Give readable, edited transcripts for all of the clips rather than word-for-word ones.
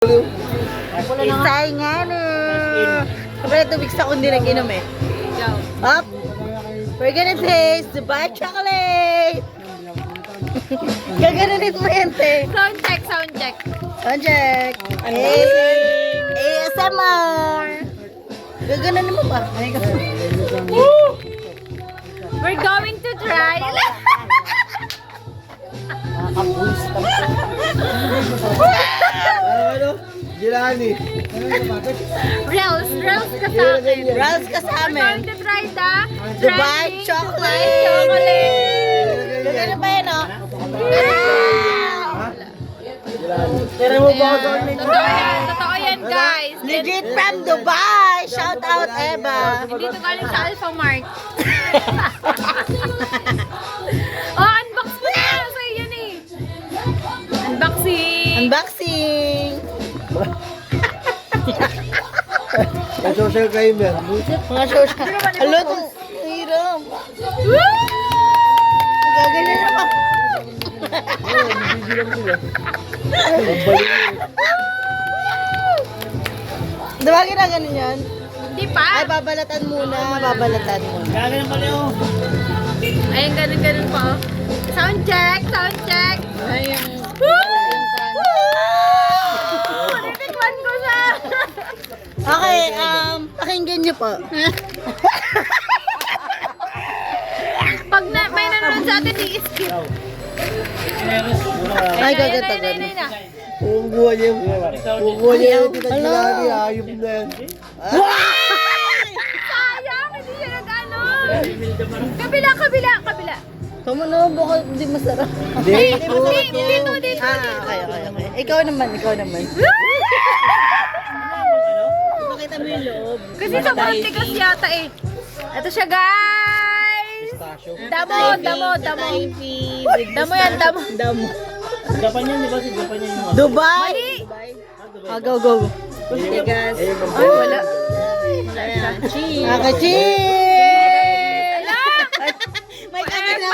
Isay nga na. Kapag tubig sa kundi nag-inom eh. Up. We're gonna taste Dubai chocolate. Gaganunin mo yan, te. Sound check, sound check. Sound check. ASMR. Gaganunin mo ba? We're going to try. Ano? Girani. Reels ka sa akin. Rals ka sa We're going amin. to try the Dubai trending chocolate. Dubai chocolate. Gaganunin ba yan, oh? Tira mo ba ako Totoo yan guys. Legit from Dubai. Shout out, Eva. Hindi to galing sa Alpha Mart. Oh, unbox mo na. Sa'yo yan eh. Unboxing. Unboxing. May social climber. Mga social. Alo, itong hirap. Gaganyan ako. Diba ginaganon yan? Hindi pa. Ay, babalatan muna. Babalatan muna. Ayun, ganun pa. Sound check, sound check. Ayun. Titikman ko siya. Okay, pakinggan niyo po. Pag may nanonood sa atin, i-skip. Ay, gagatagan. Kung buhay niya. Kung buhay niya yung tita Girani. Ayop na yan. Sayang, hindi siya nag-ano. Kabila. Kamu na, baka hindi masarap. Dito. Okay. Ikaw naman. Pakita mo yung loob. Kasi sobrang tigas yata eh. Ito siya guys. Damo. Damo yan. Japan yan, di ba? Si Japan yan yung Dubai! Mali. Go. Tigas. Ay, wala. Cheese! May kamera.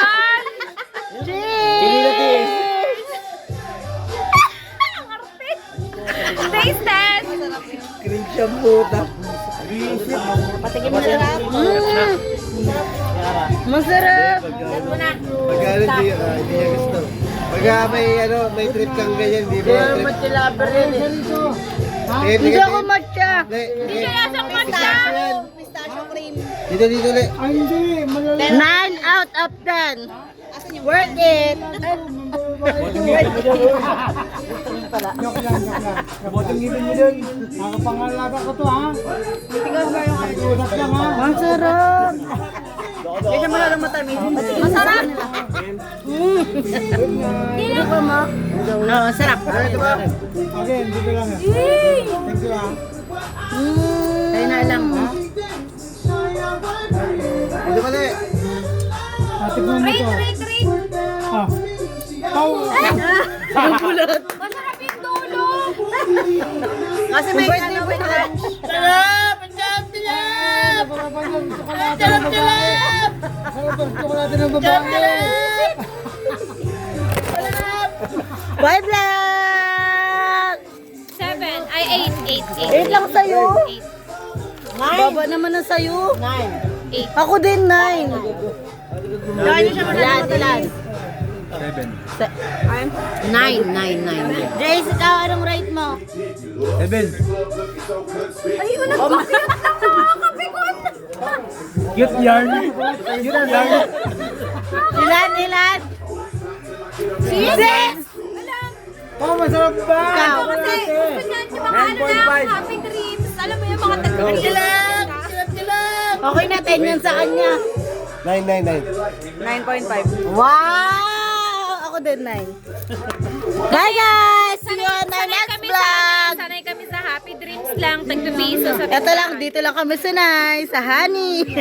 Cheese! Taste test. Cringe siyang puta. Patigim na sarap. Masarap. Pagkano hindi niya gusto. Pagka may trip kang ganyan, di ba? Hindi ako matcha. Hindi siya lasang matcha. Pistachio cream. Dito, le. 9 out of 10. Worth it. Botong gilid mo dun. Nakapangalaga ko to ha. Tingnan mo yung ulat lang ha. Masarap. Ganyan mo lang matamis. Masarap. Hindi pa mo. No, sarap. Okay, dito lang ha. Thank you ha. Kaya na lang. Dito ka, le. Tignan mo to. Rate. Ha. Pau. Masarap yung dulo. Kasi may ano pa na. Sarap ng tsokolate ng babae. Sarap ng tsokolate ng babae. Bye vlog! 7. Ay, 8. 8 lang sa'yo. 8. Baba naman ang sa'yo. 8. Ako din 9. Ilan? 9. Jace, ikaw anong rate mo? 7. Ay, unang bakit lang nakakapikon. Cute yarn. Ilan? 6! Oh, masarap ba? Ikaw. Kasi gusto niyan yung mga ano na happy dreams. Alam mo yung mga tagpilang. Okay na, 10 yan sa kanya. 9. 9.5. Wow! Ako din 9. Bye guys! See you on our next vlog! Sanay kami sa happy dreams lang. Tagpipiso sa Ito lang, dito lang kami sanay, sa honey.